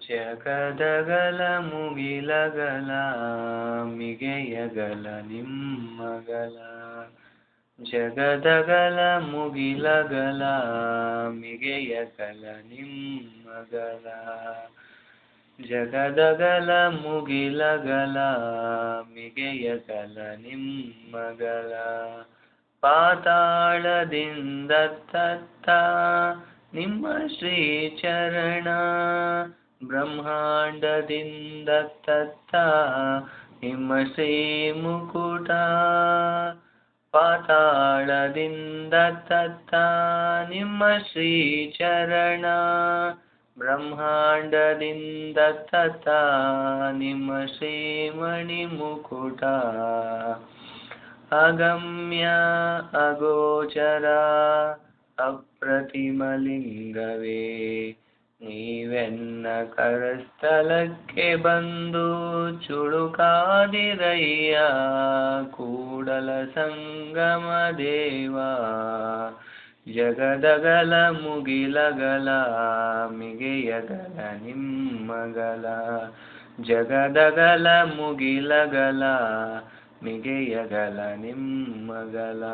ಜಗದಗಲ ಮುಗಿಲಗಲ ಮಿಗೆಯಗಲ ನಿಮ್ಮಗಲ. ಜಗದಗಲ ಮುಗಿಲಗಲ ಮಿಗೆಯಗಲ ನಿಮ್ಮಗಲ. ಜಗದಗಲ ಮುಗಿಲಗಲ ಮಿಗೆಯಗಲ ನಿಮ್ಮಗಲ. ಪಾತಾಳದಿಂದ ತತ್ತ ನಿಮ್ಮ ಶ್ರೀಚರಣ, ಬ್ರಹ್ಮಾಂಡದಿಂದ ತತ್ತ ನಿಮ್ಮ ಶ್ರೀಮುಕುಟ. ಪಾತಾಳದಿಂದ ತತ್ತ ನಿಮ್ಮ ಶ್ರೀಚರಣ, ಬ್ರಹ್ಮಾಂಡದಿಂದ ತತ್ತ ನಿಮ್ಮ ಶ್ರೀಮಣಿಮುಕುಟ. ಅಗಮ್ಯ ಅಗೋಚರ ಅಪ್ರತಿಮಲಿಂಗವೇ, ನೀವೆನ್ನ ಕರಸ್ಥಲಕ್ಕೆ ಬಂದು ಚುಳುಕಾದಿರಯ್ಯ ಕೂಡಲ ಸಂಗಮ ದೇವ. ಜಗದಗಲ ಮುಗಿಲಗಲ ಮಿಗೆಯಗಲ ನಿಮ್ಮಗಲ. ಜಗದಗಲ ಮುಗಿಲಗಲ ಮಿಗೆಯಗಲ ನಿಮ್ಮಗಲ.